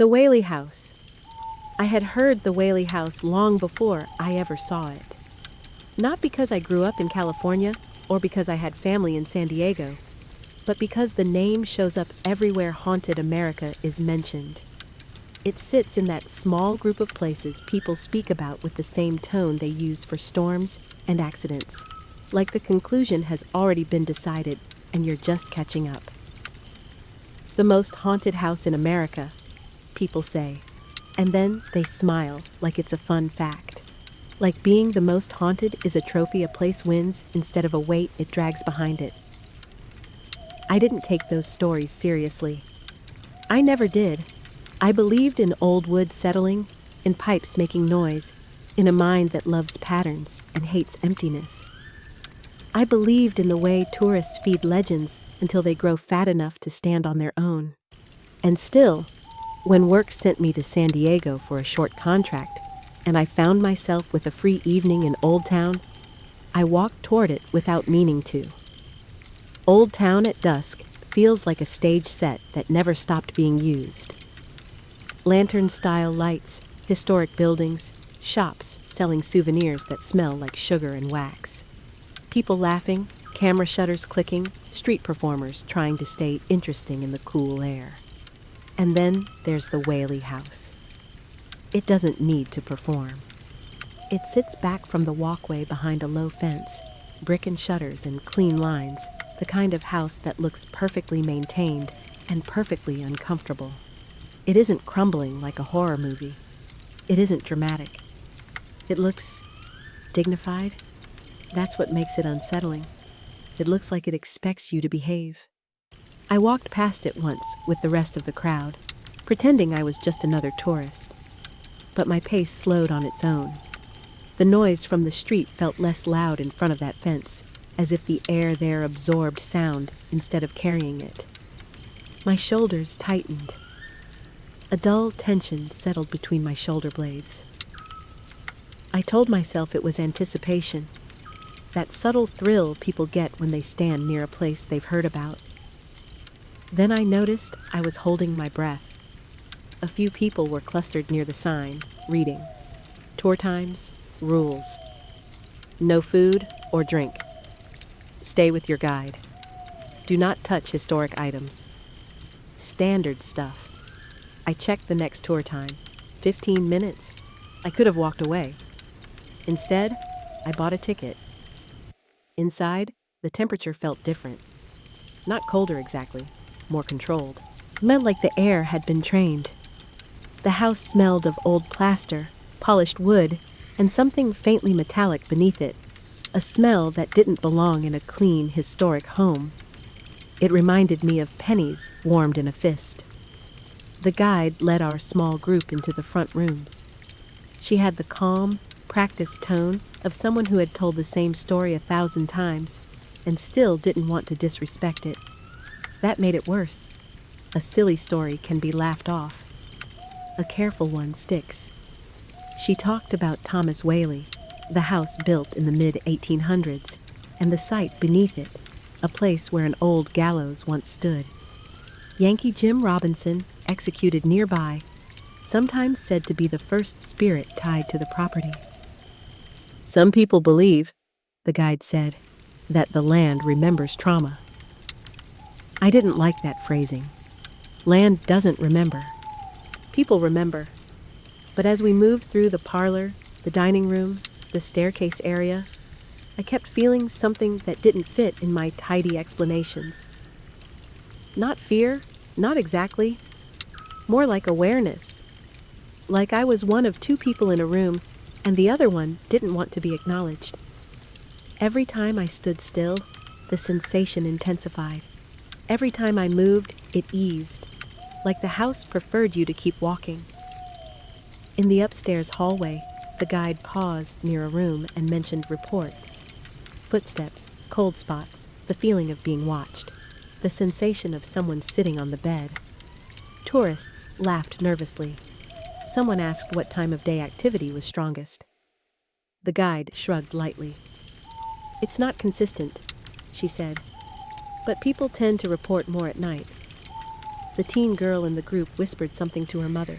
The Whaley House. I had heard the Whaley House long before I ever saw it. Not because I grew up in California or because I had family in San Diego, but because the name shows up everywhere haunted America is mentioned. It sits in that small group of places people speak about with the same tone they use for storms and accidents, like the conclusion has already been decided and you're just catching up. The most haunted house in America, people say, and then they smile like it's a fun fact. Like being the most haunted is a trophy a place wins instead of a weight it drags behind it. I didn't take those stories seriously. I never did. I believed in old wood settling, in pipes making noise, in a mind that loves patterns and hates emptiness. I believed in the way tourists feed legends until they grow fat enough to stand on their own. And still, when work sent me to San Diego for a short contract, and I found myself with a free evening in Old Town, I walked toward it without meaning to. Old Town at dusk feels like a stage set that never stopped being used. Lantern-style lights, historic buildings, shops selling souvenirs that smell like sugar and wax. People laughing, camera shutters clicking, street performers trying to stay interesting in the cool air. And then there's the Whaley House. It doesn't need to perform. It sits back from the walkway behind a low fence, brick and shutters and clean lines, the kind of house that looks perfectly maintained and perfectly uncomfortable. It isn't crumbling like a horror movie. It isn't dramatic. It looks dignified. That's what makes it unsettling. It looks like it expects you to behave. I walked past it once with the rest of the crowd, pretending I was just another tourist. But my pace slowed on its own. The noise from the street felt less loud in front of that fence, as if the air there absorbed sound instead of carrying it. My shoulders tightened. A dull tension settled between my shoulder blades. I told myself it was anticipation, that subtle thrill people get when they stand near a place they've heard about. Then I noticed I was holding my breath. A few people were clustered near the sign, reading. Tour times, rules. No food or drink. Stay with your guide. Do not touch historic items. Standard stuff. I checked the next tour time. 15 minutes. I could have walked away. Instead, I bought a ticket. Inside, the temperature felt different. Not colder exactly, more controlled. It meant like the air had been trained. The house smelled of old plaster, polished wood, and something faintly metallic beneath it, a smell that didn't belong in a clean, historic home. It reminded me of pennies warmed in a fist. The guide led our small group into the front rooms. She had the calm, practiced tone of someone who had told the same story 1,000 times and still didn't want to disrespect it. That made it worse. A silly story can be laughed off. A careful one sticks. She talked about Thomas Whaley, the house built in the mid-1800s, and the site beneath it, a place where an old gallows once stood. Yankee Jim Robinson, executed nearby, sometimes said to be the first spirit tied to the property. Some people believe, the guide said, that the land remembers trauma. I didn't like that phrasing. Land doesn't remember. People remember. But as we moved through the parlor, the dining room, the staircase area, I kept feeling something that didn't fit in my tidy explanations. Not fear, not exactly. More like awareness. Like I was one of two people in a room, and the other one didn't want to be acknowledged. Every time I stood still, the sensation intensified. Every time I moved, it eased, like the house preferred you to keep walking. In the upstairs hallway, the guide paused near a room and mentioned reports. Footsteps, cold spots, the feeling of being watched, the sensation of someone sitting on the bed. Tourists laughed nervously. Someone asked what time of day activity was strongest. The guide shrugged lightly. It's not consistent, she said, but people tend to report more at night. The teen girl in the group whispered something to her mother.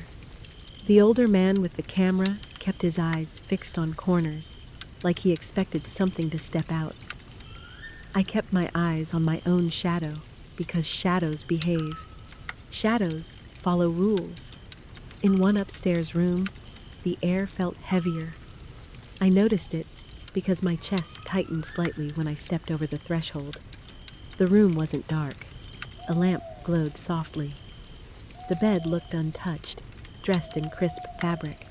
The older man with the camera kept his eyes fixed on corners, like he expected something to step out. I kept my eyes on my own shadow, because shadows behave. Shadows follow rules. In one upstairs room, the air felt heavier. I noticed it because my chest tightened slightly when I stepped over the threshold. The room wasn't dark. A lamp glowed softly. The bed looked untouched, dressed in crisp fabric.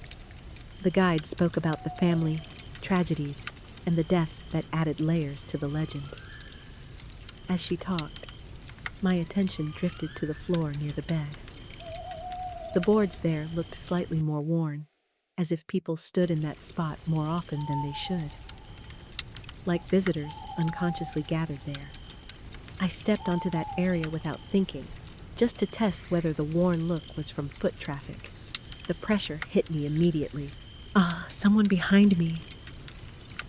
The guide spoke about the family, tragedies, and the deaths that added layers to the legend. As she talked, my attention drifted to the floor near the bed. The boards there looked slightly more worn, as if people stood in that spot more often than they should. Like visitors unconsciously gathered there. I stepped onto that area without thinking, just to test whether the worn look was from foot traffic. The pressure hit me immediately. Someone behind me.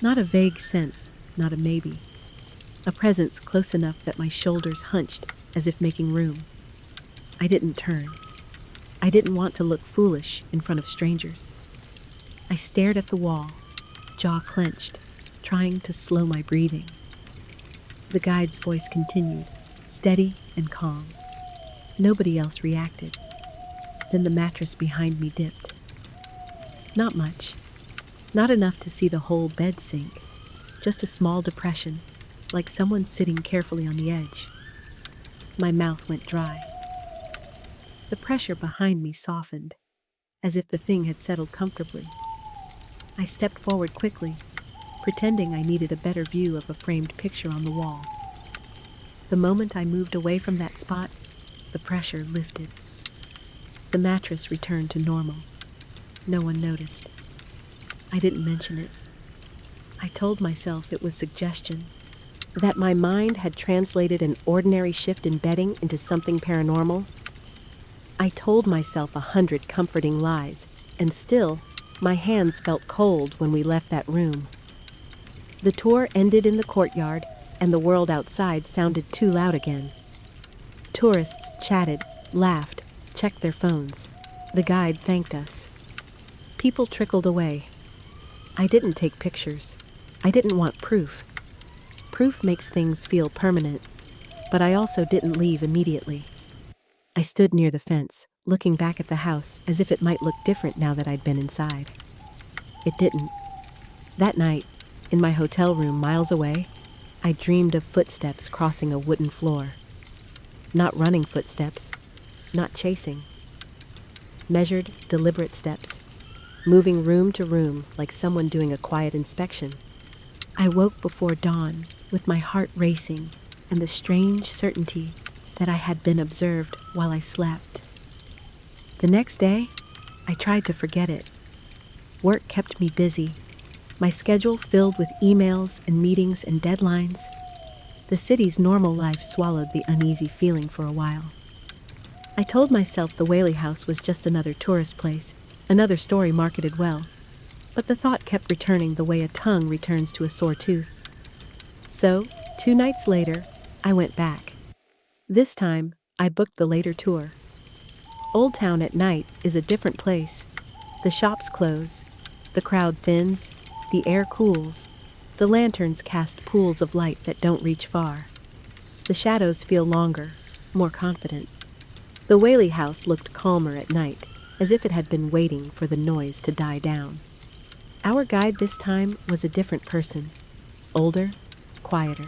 Not a vague sense, not a maybe. A presence close enough that my shoulders hunched as if making room. I didn't turn. I didn't want to look foolish in front of strangers. I stared at the wall, jaw clenched, trying to slow my breathing. The guide's voice continued, steady and calm. Nobody else reacted. Then the mattress behind me dipped. Not much. Not enough to see the whole bed sink. Just a small depression, like someone sitting carefully on the edge. My mouth went dry. The pressure behind me softened, as if the thing had settled comfortably. I stepped forward quickly, pretending I needed a better view of a framed picture on the wall. The moment I moved away from that spot, the pressure lifted. The mattress returned to normal. No one noticed. I didn't mention it. I told myself it was suggestion, that my mind had translated an ordinary shift in bedding into something paranormal. I told myself 100 comforting lies, and still, my hands felt cold when we left that room. The tour ended in the courtyard, and the world outside sounded too loud again. Tourists chatted, laughed, checked their phones. The guide thanked us. People trickled away. I didn't take pictures. I didn't want proof. Proof makes things feel permanent, but I also didn't leave immediately. I stood near the fence, looking back at the house as if it might look different now that I'd been inside. It didn't. That night, in my hotel room miles away, I dreamed of footsteps crossing a wooden floor. Not running footsteps, not chasing. Measured, deliberate steps, moving room to room like someone doing a quiet inspection. I woke before dawn with my heart racing and the strange certainty that I had been observed while I slept. The next day, I tried to forget it. Work kept me busy, my schedule filled with emails and meetings and deadlines. The city's normal life swallowed the uneasy feeling for a while. I told myself the Whaley house was just another tourist place, another story marketed well, but the thought kept returning the way a tongue returns to a sore tooth. So, 2 nights later, I went back. This time, I booked the later tour. Old Town at night is a different place. The shops close, the crowd thins, the air cools, the lanterns cast pools of light that don't reach far. The shadows feel longer, more confident. The Whaley house looked calmer at night, as if it had been waiting for the noise to die down. Our guide this time was a different person, older, quieter.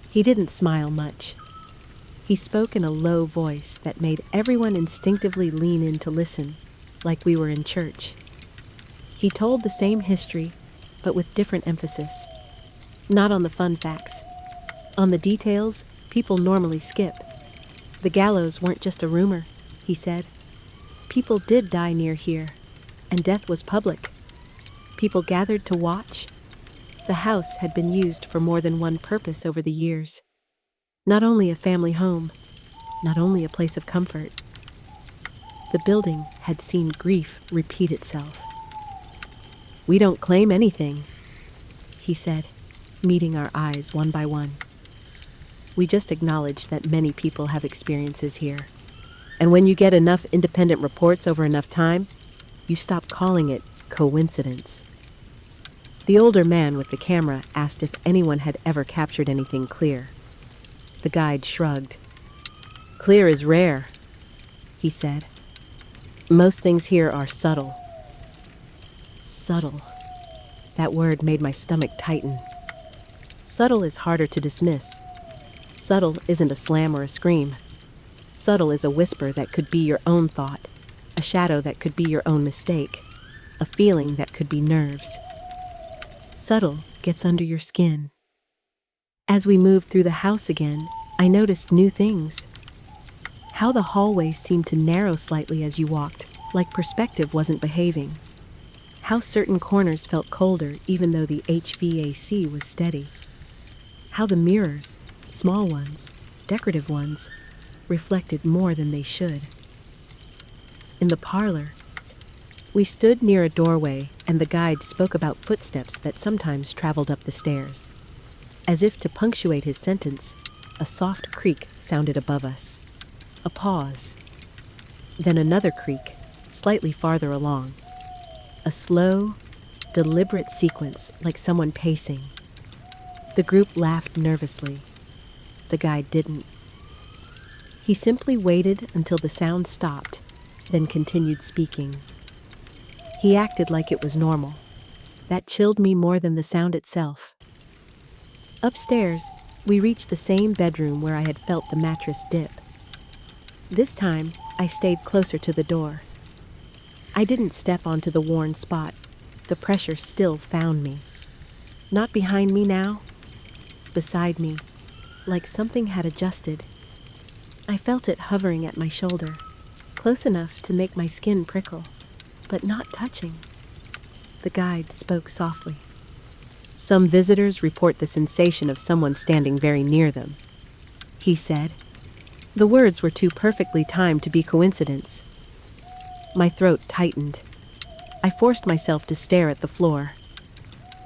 He didn't smile much. He spoke in a low voice that made everyone instinctively lean in to listen, like we were in church. He told the same history, but with different emphasis. Not on the fun facts. On the details people normally skip. The gallows weren't just a rumor, he said. People did die near here, and death was public. People gathered to watch. The house had been used for more than one purpose over the years. Not only a family home, not only a place of comfort. The building had seen grief repeat itself. "We don't claim anything," he said, meeting our eyes one by one. "We just acknowledge that many people have experiences here." And when you get enough independent reports over enough time, you stop calling it coincidence. The older man with the camera asked if anyone had ever captured anything clear. The guide shrugged. "Clear is rare," he said. "Most things here are subtle." Subtle. That word made my stomach tighten. Subtle is harder to dismiss. Subtle isn't a slam or a scream. Subtle is a whisper that could be your own thought, a shadow that could be your own mistake, a feeling that could be nerves. Subtle gets under your skin. As we moved through the house again, I noticed new things. How the hallways seemed to narrow slightly as you walked, like perspective wasn't behaving. How certain corners felt colder even though the HVAC was steady. How the mirrors, small ones, decorative ones, reflected more than they should. In the parlor, we stood near a doorway and the guide spoke about footsteps that sometimes traveled up the stairs. As if to punctuate his sentence, a soft creak sounded above us. A pause. Then another creak, slightly farther along. A slow, deliberate sequence like someone pacing. The group laughed nervously. The guide didn't. He simply waited until the sound stopped, then continued speaking. He acted like it was normal. That chilled me more than the sound itself. Upstairs, we reached the same bedroom where I had felt the mattress dip. This time, I stayed closer to the door. I didn't step onto the worn spot. The pressure still found me. Not behind me now, beside me, like something had adjusted. I felt it hovering at my shoulder, close enough to make my skin prickle, but not touching. The guide spoke softly. "Some visitors report the sensation of someone standing very near them," he said. The words were too perfectly timed to be coincidence. My throat tightened. I forced myself to stare at the floor.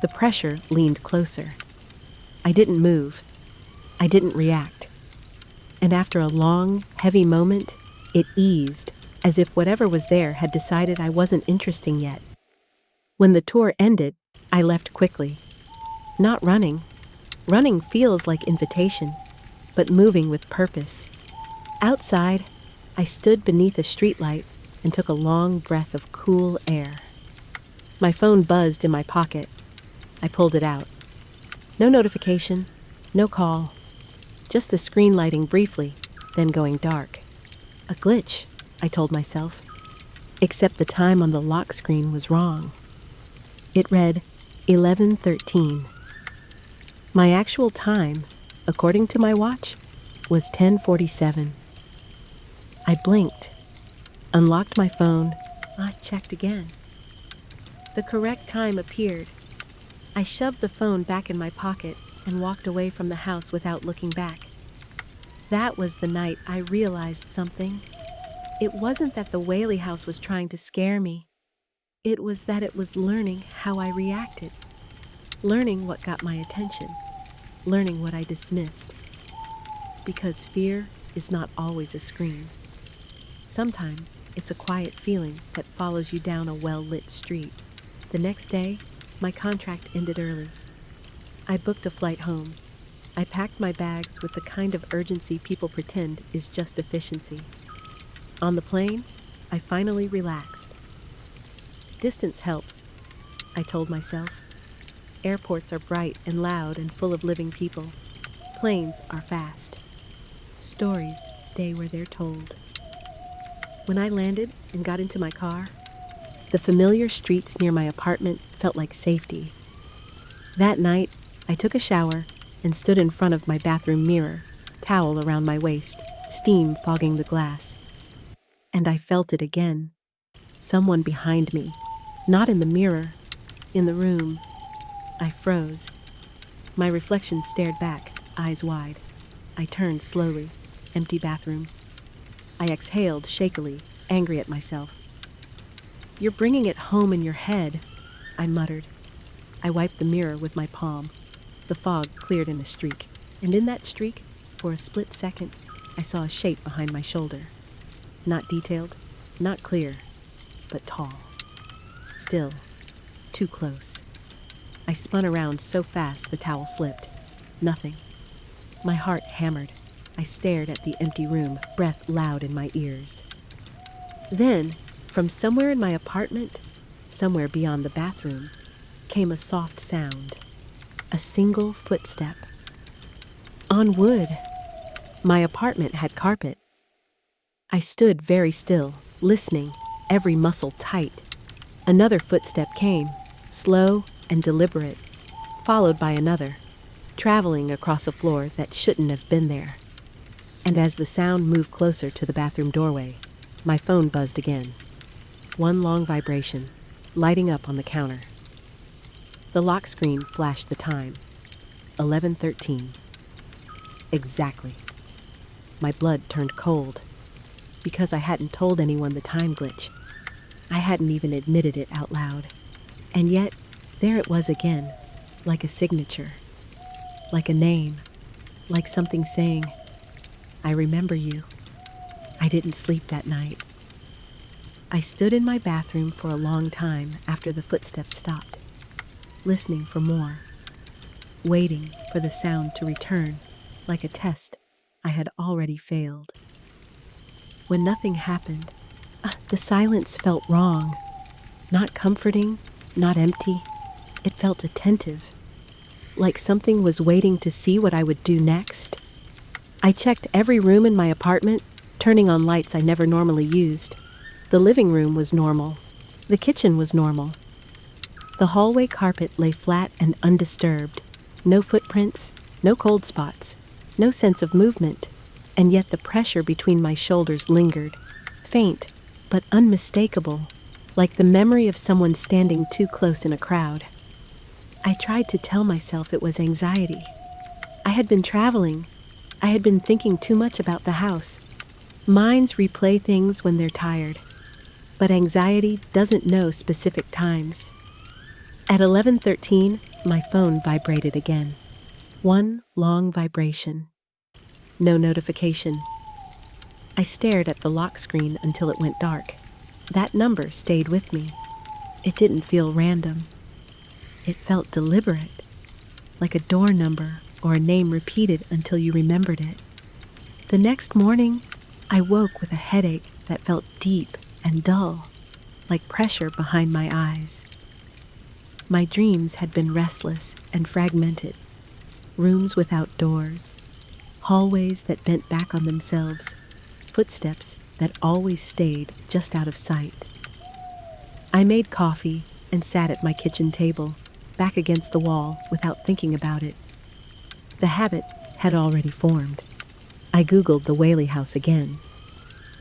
The pressure leaned closer. I didn't move. I didn't react. And after a long, heavy moment, it eased, as if whatever was there had decided I wasn't interesting yet. When the tour ended, I left quickly. Not running. Running feels like invitation, but moving with purpose. Outside, I stood beneath a streetlight and took a long breath of cool air. My phone buzzed in my pocket. I pulled it out. No notification, no call. Just the screen lighting briefly, then going dark. A glitch, I told myself. Except the time on the lock screen was wrong. It read 11:13. My actual time, according to my watch, was 10:47. I blinked, unlocked my phone, checked again. The correct time appeared. I shoved the phone back in my pocket and walked away from the house without looking back. That was the night I realized something. It wasn't that the Whaley house was trying to scare me. It was that it was learning how I reacted. Learning what got my attention. Learning what I dismissed. Because fear is not always a scream. Sometimes it's a quiet feeling that follows you down a well-lit street. The next day, my contract ended early. I booked a flight home. I packed my bags with the kind of urgency people pretend is just efficiency. On the plane, I finally relaxed. Distance helps, I told myself. Airports are bright and loud and full of living people. Planes are fast. Stories stay where they're told. When I landed and got into my car, the familiar streets near my apartment felt like safety. That night, I took a shower and stood in front of my bathroom mirror, towel around my waist, steam fogging the glass. And I felt it again. Someone behind me. Not in the mirror, in the room. I froze. My reflection stared back, eyes wide. I turned slowly. Empty bathroom. I exhaled shakily, angry at myself. "You're bringing it home in your head," I muttered. I wiped the mirror with my palm. The fog cleared in a streak, and in that streak, for a split second, I saw a shape behind my shoulder. Not detailed, not clear, but tall. Still, too close. I spun around so fast the towel slipped. Nothing. My heart hammered. I stared at the empty room, breath loud in my ears. Then, from somewhere in my apartment, somewhere beyond the bathroom, came a soft sound. A single footstep. On wood. My apartment had carpet. I stood very still, listening, every muscle tight. Another footstep came, slow and deliberate, followed by another, traveling across a floor that shouldn't have been there. And as the sound moved closer to the bathroom doorway, my phone buzzed again. One long vibration, lighting up on the counter. The lock screen flashed the time. 11:13. Exactly. My blood turned cold. Because I hadn't told anyone the time glitch. I hadn't even admitted it out loud. And yet, there it was again, like a signature, like a name, like something saying, I remember you. I didn't sleep that night. I stood in my bathroom for a long time after the footsteps stopped, listening for more, waiting for the sound to return, like a test I had already failed. When nothing happened, the silence felt wrong. Not comforting, not empty. It felt attentive, like something was waiting to see what I would do next. I checked every room in my apartment, turning on lights I never normally used. The living room was normal. The kitchen was normal. The hallway carpet lay flat and undisturbed. No footprints, no cold spots, no sense of movement. And yet the pressure between my shoulders lingered, faint but unmistakable, like the memory of someone standing too close in a crowd. I tried to tell myself it was anxiety. I had been traveling. I had been thinking too much about the house. Minds replay things when they're tired, but anxiety doesn't know specific times. At 11:13, my phone vibrated again. One long vibration. No notification. I stared at the lock screen until it went dark. That number stayed with me. It didn't feel random. It felt deliberate, like a door number or a name repeated until you remembered it. The next morning, I woke with a headache that felt deep and dull, like pressure behind my eyes. My dreams had been restless and fragmented. Rooms without doors. Hallways that bent back on themselves, footsteps that always stayed just out of sight. I made coffee and sat at my kitchen table, back against the wall without thinking about it. The habit had already formed. I Googled the Whaley house again.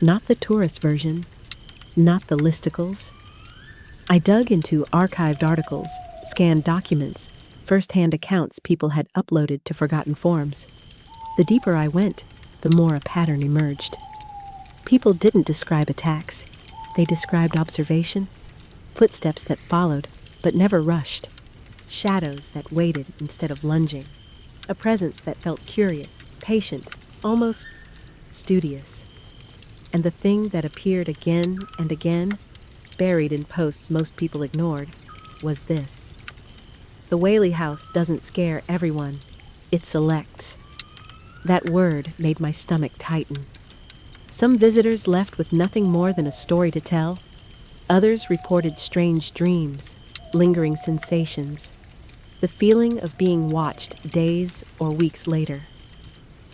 Not the tourist version, not the listicles. I dug into archived articles, scanned documents, first-hand accounts people had uploaded to forgotten forums. The deeper I went, the more a pattern emerged. People didn't describe attacks. They described observation, footsteps that followed but never rushed, shadows that waited instead of lunging, a presence that felt curious, patient, almost studious. And the thing that appeared again and again, buried in posts most people ignored, was this. The Whaley house doesn't scare everyone. It selects. That word made my stomach tighten. Some visitors left with nothing more than a story to tell. Others reported strange dreams, lingering sensations, the feeling of being watched days or weeks later.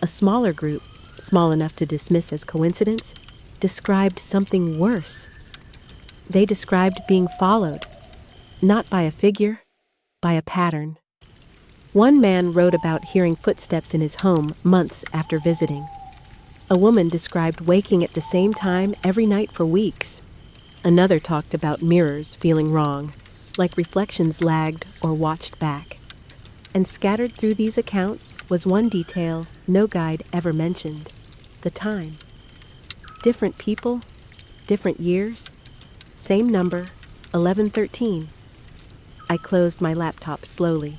A smaller group, small enough to dismiss as coincidence, described something worse. They described being followed, not by a figure, by a pattern. One man wrote about hearing footsteps in his home months after visiting. A woman described waking at the same time every night for weeks. Another talked about mirrors feeling wrong, like reflections lagged or watched back. And scattered through these accounts was one detail no guide ever mentioned: the time. Different people, different years, same number, 11:13. I closed my laptop slowly.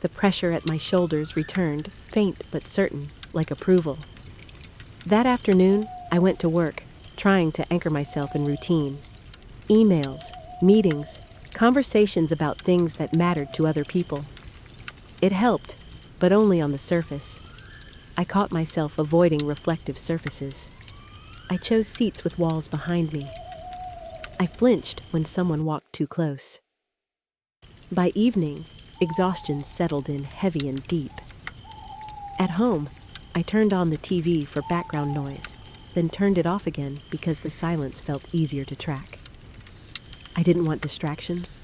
The pressure at my shoulders returned, faint but certain, like approval. That afternoon, I went to work, trying to anchor myself in routine. Emails, meetings, conversations about things that mattered to other people. It helped, but only on the surface. I caught myself avoiding reflective surfaces. I chose seats with walls behind me. I flinched when someone walked too close. By evening, exhaustion settled in heavy and deep. At home, I turned on the TV for background noise, then turned it off again because the silence felt easier to track. I didn't want distractions.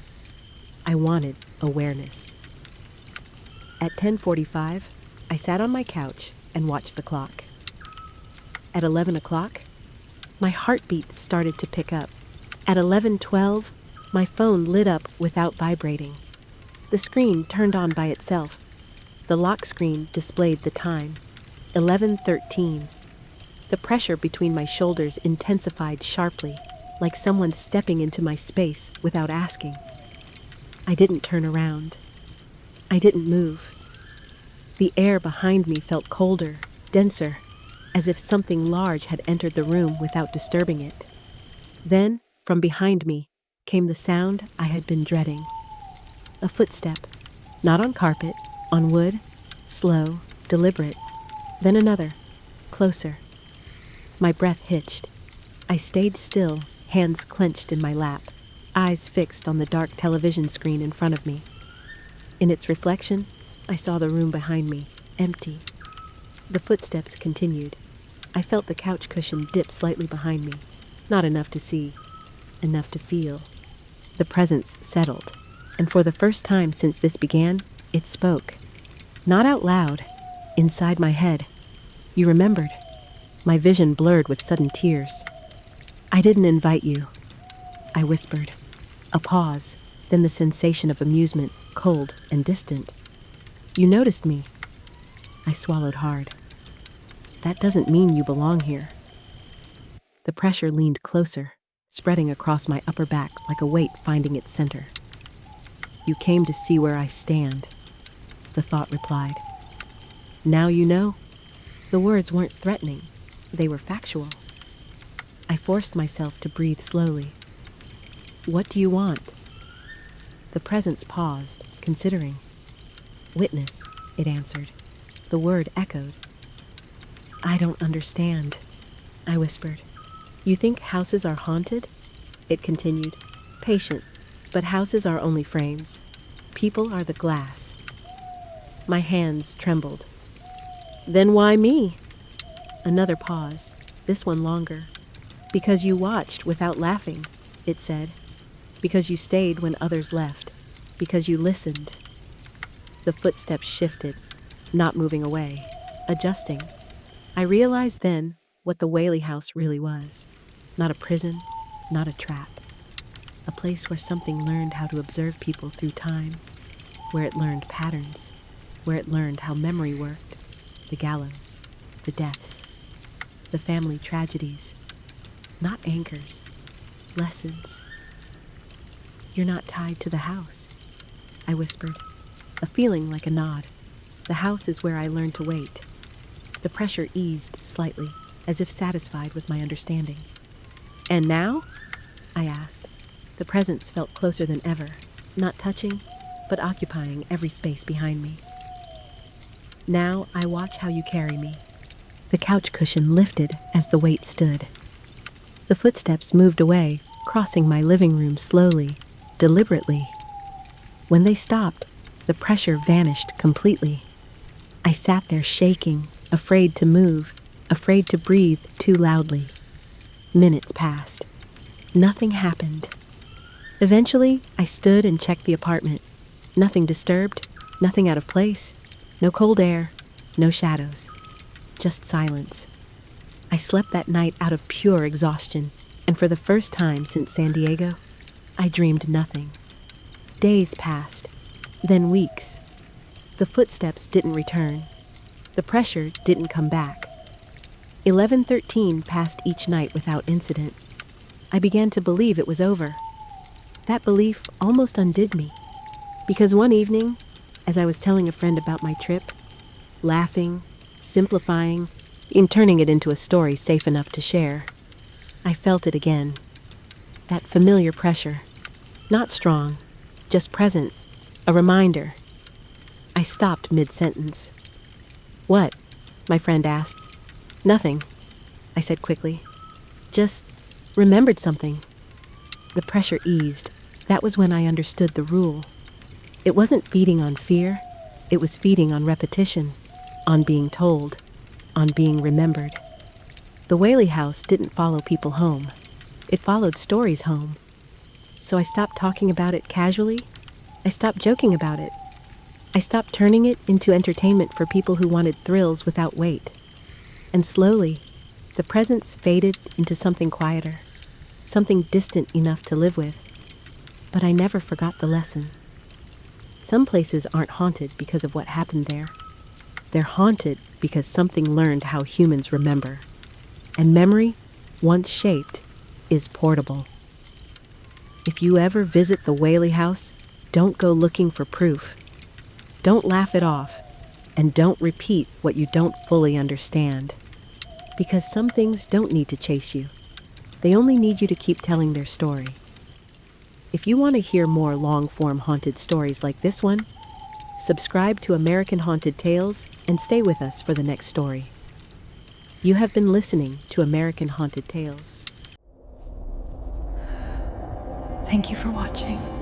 I wanted awareness. At 10:45, I sat on my couch and watched the clock. At 11 o'clock, my heartbeat started to pick up. At 11:12, my phone lit up without vibrating. The screen turned on by itself. The lock screen displayed the time. 11:13. The pressure between my shoulders intensified sharply, like someone stepping into my space without asking. I didn't turn around. I didn't move. The air behind me felt colder, denser, as if something large had entered the room without disturbing it. Then, from behind me, came the sound I had been dreading. A footstep, not on carpet, on wood, slow, deliberate. Then another, closer. My breath hitched. I stayed still, hands clenched in my lap, eyes fixed on the dark television screen in front of me. In its reflection, I saw the room behind me, empty. The footsteps continued. I felt the couch cushion dip slightly behind me, not enough to see, enough to feel. The presence settled, and for the first time since this began, it spoke. Not out loud, inside my head. You remembered. My vision blurred with sudden tears. I didn't invite you, I whispered. A pause, then the sensation of amusement, cold and distant. You noticed me. I swallowed hard. That doesn't mean you belong here. The pressure leaned closer, spreading across my upper back like a weight finding its center. You came to see where I stand, the thought replied. Now you know. The words weren't threatening. They were factual. I forced myself to breathe slowly. What do you want? The presence paused, considering. Witness, it answered. The word echoed. I don't understand, I whispered. You think houses are haunted? It continued, patient, but houses are only frames. People are the glass. My hands trembled. Then why me? Another pause, this one longer. Because you watched without laughing, it said. Because you stayed when others left. Because you listened. The footsteps shifted, not moving away, adjusting. I realized then what the Whaley house really was. Not a prison, not a trap. A place where something learned how to observe people through time, where it learned patterns, where it learned how memory worked, the gallows, the deaths, the family tragedies. Not anchors, lessons. You're not tied to the house, I whispered, a feeling like a nod. The house is where I learned to wait. The pressure eased slightly, as if satisfied with my understanding. And now? I asked. The presence felt closer than ever, not touching, but occupying every space behind me. Now I watch how you carry me. The couch cushion lifted as the weight stood. The footsteps moved away, crossing my living room slowly, deliberately. When they stopped, the pressure vanished completely. I sat there shaking, afraid to move, afraid to breathe too loudly. Minutes passed. Nothing happened. Eventually, I stood and checked the apartment. Nothing disturbed, nothing out of place, no cold air, no shadows, just silence. I slept that night out of pure exhaustion, and for the first time since San Diego, I dreamed nothing. Days passed, then weeks. The footsteps didn't return. The pressure didn't come back. 11:13 passed each night without incident. I began to believe it was over. That belief almost undid me, because one evening, as I was telling a friend about my trip, laughing, simplifying, and turning it into a story safe enough to share, I felt it again. That familiar pressure. Not strong, just present. A reminder. I stopped mid-sentence. "What?" my friend asked. "Nothing," I said quickly. "Just remembered something." The pressure eased. That was when I understood the rule. It wasn't feeding on fear. It was feeding on repetition, on being told, on being remembered. The Whaley house didn't follow people home. It followed stories home. So I stopped talking about it casually. I stopped joking about it. I stopped turning it into entertainment for people who wanted thrills without weight. And slowly, the presence faded into something quieter, something distant enough to live with. But I never forgot the lesson. Some places aren't haunted because of what happened there. They're haunted because something learned how humans remember. And memory, once shaped, is portable. If you ever visit the Whaley house, don't go looking for proof. Don't laugh it off, and don't repeat what you don't fully understand. Because some things don't need to chase you. They only need you to keep telling their story. If you want to hear more long-form haunted stories like this one, subscribe to American Haunted Tales and stay with us for the next story. You have been listening to American Haunted Tales. Thank you for watching.